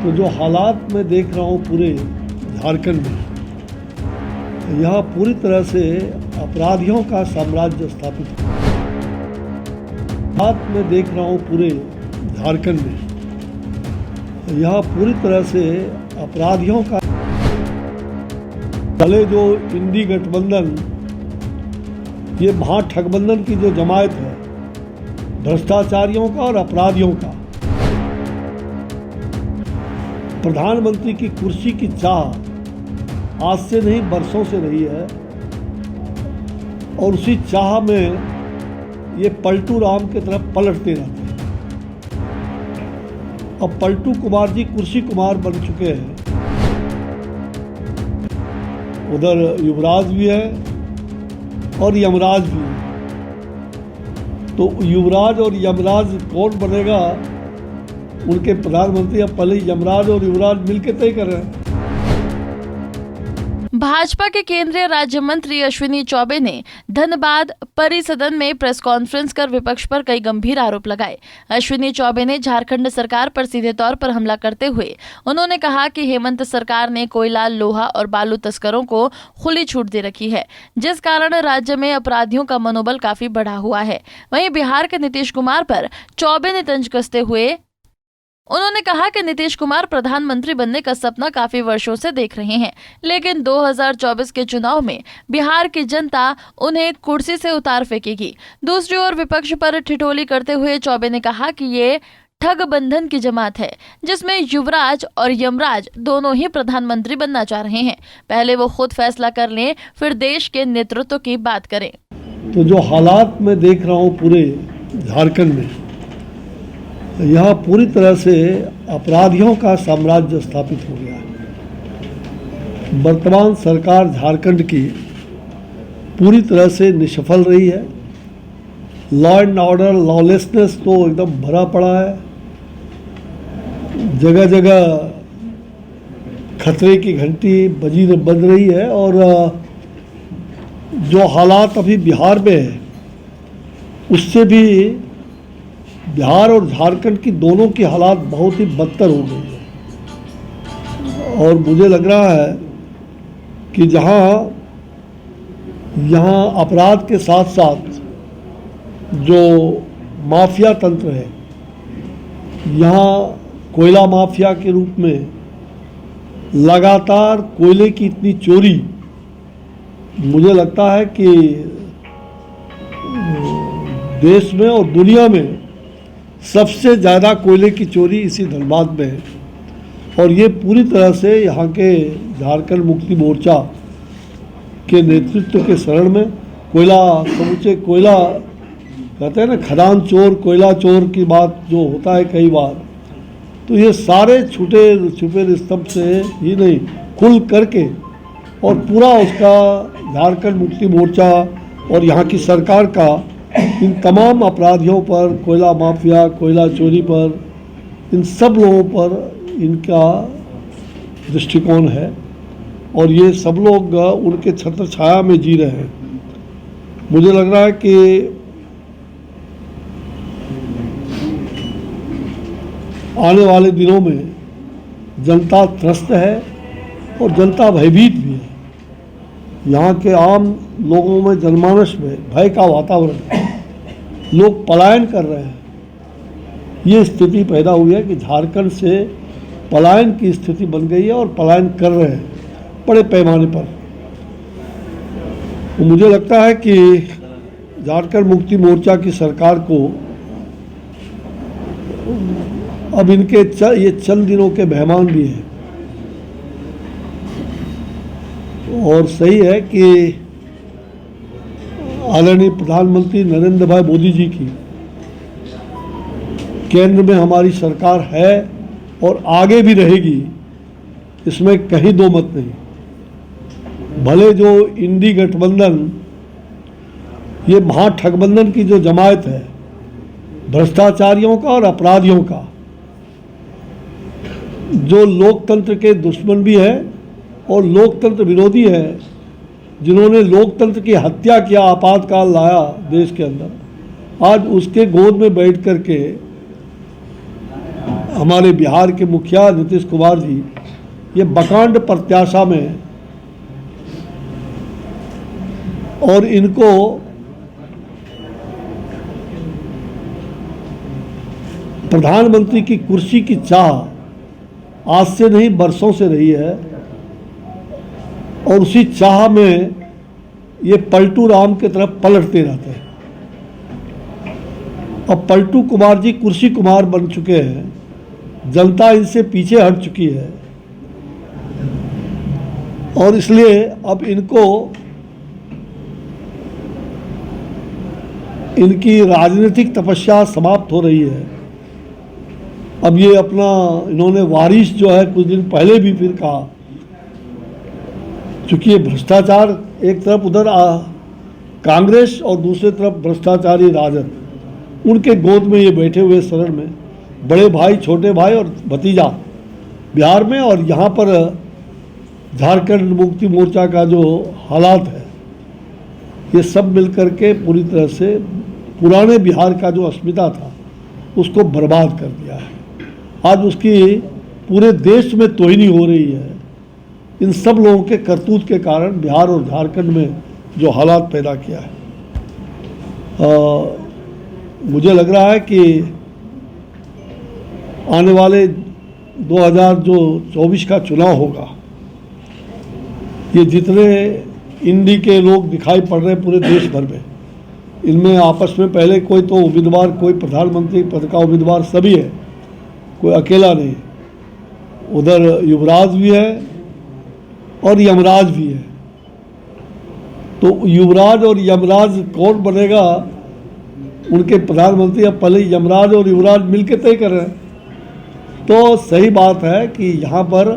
तो जो हालात मैं देख रहा हूँ पूरे झारखंड में, यहाँ पूरी तरह से अपराधियों का साम्राज्य स्थापित है। हालात मैं देख रहा हूँ पूरे झारखंड में, यहाँ पूरी तरह से अपराधियों का, भले जो इंडी गठबंधन, ये महाठगबंधन की जो जमायत है, भ्रष्टाचारियों का और अपराधियों का, प्रधानमंत्री की कुर्सी की चाह आज से नहीं बरसों से रही है और उसी चाह में ये पलटू राम की तरफ पलटते रहते हैं। अब पलटू कुमार जी कुर्सी कुमार बन चुके हैं, उधर युवराज भी है और यमराज भी है। तो युवराज और यमराज कौन बनेगा, उनके प्रधानमंत्री अब पहले यमराज और युवराज मिलकर तय कर रहे हैं। भाजपा के केंद्रीय राज्य मंत्री अश्विनी चौबे ने धनबाद परिसदन में प्रेस कॉन्फ्रेंस कर विपक्ष पर कई गंभीर आरोप लगाए। अश्विनी चौबे ने झारखंड सरकार पर सीधे तौर पर हमला करते हुए उन्होंने कहा कि हेमंत सरकार ने कोयला, लोहा और बालू तस्करों को खुली छूट दे रखी है, जिस कारण राज्य में अपराधियों का मनोबल काफी बढ़ा हुआ है। वहीं बिहार के नीतीश कुमार पर चौबे ने तंज कसते हुए उन्होंने कहा कि नीतीश कुमार प्रधानमंत्री बनने का सपना काफी वर्षों से देख रहे हैं, लेकिन 2024 के चुनाव में बिहार की जनता उन्हें कुर्सी से उतार फेंकेगी। दूसरी ओर विपक्ष पर ठिठोली करते हुए चौबे ने कहा कि ये ठगबंधन की जमात है, जिसमें युवराज और यमराज दोनों ही प्रधानमंत्री बनना चाह रहे हैं। पहले वो खुद फैसला कर लें, फिर देश के नेतृत्व की बात करें। तो जो हालात मैं देख रहा हूँ पूरे झारखंड में, यहाँ पूरी तरह से अपराधियों का साम्राज्य स्थापित हो गया है। वर्तमान सरकार झारखंड की पूरी तरह से निष्फल रही है। लॉ एंड ऑर्डर, लॉलेसनेस तो एकदम भरा पड़ा है। जगह जगह खतरे की घंटी बज रही है और जो हालात अभी बिहार में है, उससे भी बिहार और झारखंड की दोनों की हालात बहुत ही बदतर हो गई है। और मुझे लग रहा है कि यहाँ अपराध के साथ साथ जो माफिया तंत्र है, यहाँ कोयला माफिया के रूप में लगातार कोयले की इतनी चोरी, मुझे लगता है कि देश में और दुनिया में सबसे ज़्यादा कोयले की चोरी इसी धनबाद में है। और ये पूरी तरह से यहाँ के झारखंड मुक्ति मोर्चा के नेतृत्व के शरण में कोयला, समूचे कोयला कहते हैं ना, खदान चोर, कोयला चोर की बात जो होता है कई बार, तो ये सारे छुपे स्तंभ से ही नहीं, खुल करके और पूरा उसका झारखंड मुक्ति मोर्चा और यहाँ की सरकार का इन तमाम अपराधियों पर, कोयला माफिया, कोयला चोरी पर, इन सब लोगों पर इनका दृष्टिकोण है और ये सब लोग उनके छत्र छाया में जी रहे हैं। मुझे लग रहा है कि आने वाले दिनों में जनता त्रस्त है और जनता भयभीत भी है। यहाँ के आम लोगों में, जनमानस में भय का वातावरण है, लोग पलायन कर रहे हैं। ये स्थिति पैदा हुई है कि झारखंड से पलायन की स्थिति बन गई है और पलायन कर रहे हैं बड़े पैमाने पर। तो मुझे लगता है कि झारखंड मुक्ति मोर्चा की सरकार को अब इनके ये चंद दिनों के मेहमान भी हैं और सही है कि आदरणीय प्रधानमंत्री नरेंद्र भाई मोदी जी की केंद्र में हमारी सरकार है और आगे भी रहेगी, इसमें कहीं दो मत नहीं। भले जो इंडी गठबंधन, ये महाठगबंधन की जो जमायत है, भ्रष्टाचारियों का और अपराधियों का, जो लोकतंत्र के दुश्मन भी है और लोकतंत्र विरोधी है, जिन्होंने लोकतंत्र की हत्या किया, आपातकाल लाया देश के अंदर, आज उसके गोद में बैठ करके हमारे बिहार के मुखिया नीतीश कुमार जी ये बकांड प्रत्याशा में हैं और इनको प्रधानमंत्री की कुर्सी की चाह आज से नहीं बरसों से रही है और उसी चाह में ये पलटू राम की तरफ पलटते रहते हैं। अब पलटू कुमार जी कुर्सी कुमार बन चुके हैं, जनता इनसे पीछे हट चुकी है और इसलिए अब इनको इनकी राजनीतिक तपस्या समाप्त हो रही है। अब ये अपना इन्होंने वारिस जो है कुछ दिन पहले भी फिर कहा, चूंकि ये भ्रष्टाचार एक तरफ उधर कांग्रेस और दूसरी तरफ भ्रष्टाचारी राजद, उनके गोद में ये बैठे हुए शरण में बड़े भाई छोटे भाई और भतीजा बिहार में और यहाँ पर झारखंड मुक्ति मोर्चा का जो हालात है ये सब मिलकर के पूरी तरह से पुराने बिहार का जो अस्मिता था उसको बर्बाद कर दिया है। आज उसकी पूरे देश में तोहिनी हो रही है इन सब लोगों के करतूत के कारण बिहार और झारखंड में जो हालात पैदा किया है। मुझे लग रहा है कि आने वाले 2024 का चुनाव होगा, ये जितने इंडी के लोग दिखाई पड़ रहे हैं पूरे देश भर में, इनमें आपस में पहले कोई तो उम्मीदवार, कोई प्रधानमंत्री पद का उम्मीदवार सभी है, कोई अकेला नहीं। उधर युवराज भी है और यमराज भी है। तो युवराज और यमराज कौन बनेगा, उनके प्रधानमंत्री अब पहले यमराज और युवराज मिलकर तय कर रहे हैं। तो सही बात है कि यहाँ पर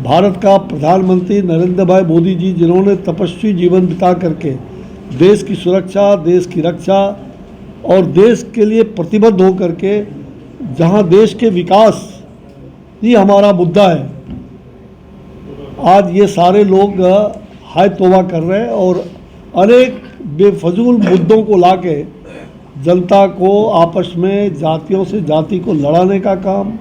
भारत का प्रधानमंत्री नरेंद्र भाई मोदी जी, जिन्होंने तपस्वी जीवन बिता करके देश की सुरक्षा, देश की रक्षा और देश के लिए प्रतिबद्ध हो करके, जहाँ देश के विकास ही हमारा मुद्दा है, आज ये सारे लोग हाय तौबा कर रहे हैं और अनेक बेफजूल मुद्दों को लाके जनता को आपस में जातियों से जाति को लड़ाने का काम,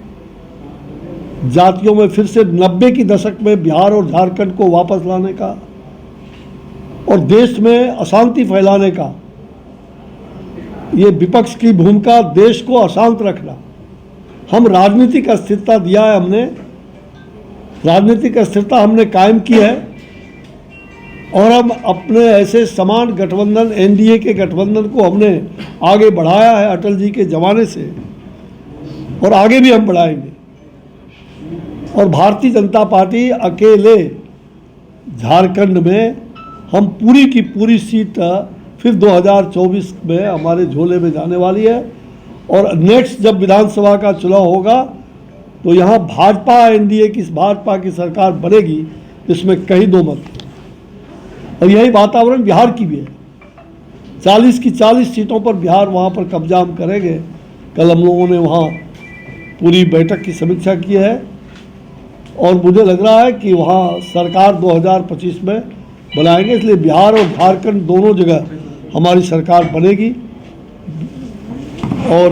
जातियों में फिर से 90 की दशक में बिहार और झारखंड को वापस लाने का और देश में अशांति फैलाने का, ये विपक्ष की भूमिका, देश को अशांत रखना। हम राजनीतिक अस्थिरता दिया है, हमने राजनीतिक अस्थिरता हमने कायम की है और हम अपने ऐसे समान गठबंधन, एनडीए के गठबंधन को हमने आगे बढ़ाया है अटल जी के ज़माने से और आगे भी हम बढ़ाएंगे। और भारतीय जनता पार्टी अकेले झारखंड में हम पूरी की पूरी सीट फिर 2024 में हमारे झोले में जाने वाली है और नेक्स्ट जब विधानसभा का चुनाव होगा तो यहाँ भाजपा एनडीए की, भाजपा की सरकार बनेगी, इसमें कहीं दो मत। और यही वातावरण बिहार की भी है। 40 की 40 सीटों पर बिहार, वहाँ पर कब्जा हम करेंगे। कल हम लोगों ने वहाँ पूरी बैठक की समीक्षा की है और मुझे लग रहा है कि वहाँ सरकार 2025 में बनाएंगे, इसलिए बिहार और झारखंड दोनों जगह हमारी सरकार बनेगी। और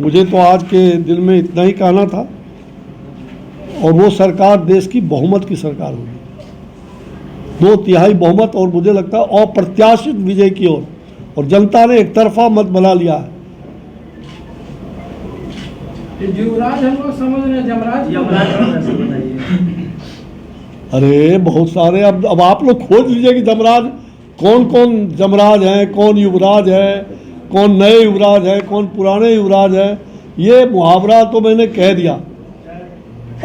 मुझे तो आज के दिन में इतना ही कहना था और वो सरकार देश की बहुमत की सरकार होगी, 2/3 बहुमत और मुझे लगता है अप्रत्याशित विजय की ओर। और जनता ने एक तरफा मत बना लिया है। युवराज हम लोग समझ रहे हैं, जमराज बताइए। अरे बहुत सारे, अब आप लोग खोज लीजिए कि जमराज कौन कौन जमराज हैं, कौन युवराज है, कौन नए युवराज है, कौन पुराने युवराज है। ये मुहावरा तो मैंने कह दिया,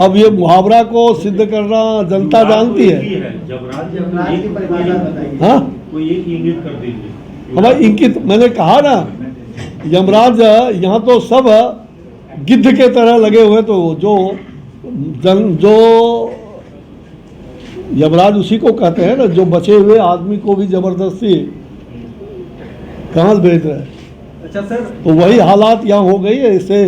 अब ये मुहावरा को सिद्ध करना जनता जानती है। जमराज की परिभाषा बताइए। हाँ, कोई एक इंगित कर दीजिए। हमारी इंकित, मैंने कहा ना, यमराज यहाँ तो सब गिद्ध के तरह लगे हुए, तो जो यमराज उसी को कहते हैं ना, जो बचे हुए आदमी को भी जबरदस्ती कहाँ भेज रहे हैं। अच्छा सर, तो वही हालात यहाँ हो गई है। इससे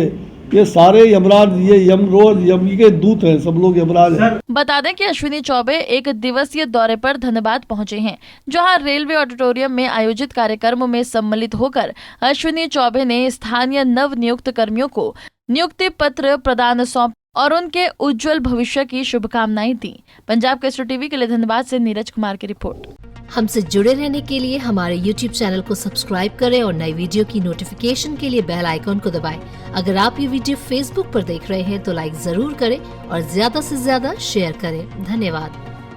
ये सारे यमराज, ये यमरोज, यम के दूत हैं, सब लोग यमराज हैं। बता दें कि अश्विनी चौबे एक दिवसीय दौरे पर धनबाद पहुंचे हैं, जहां रेलवे ऑडिटोरियम में आयोजित कार्यक्रम में सम्मिलित होकर अश्विनी चौबे ने स्थानीय नव नियुक्त कर्मियों को नियुक्ति पत्र प्रदान सौंप और उनके उज्जवल भविष्य की शुभकामनाएं दी। पंजाब केसरी टीवी के लिए धनबाद से नीरज कुमार की रिपोर्ट। हमसे जुड़े रहने के लिए हमारे YouTube चैनल को सब्सक्राइब करें और नई वीडियो की नोटिफिकेशन के लिए बेल आइकॉन को दबाएं। अगर आप ये वीडियो Facebook पर देख रहे हैं तो लाइक जरूर करें और ज्यादा से ज्यादा शेयर करें। धन्यवाद।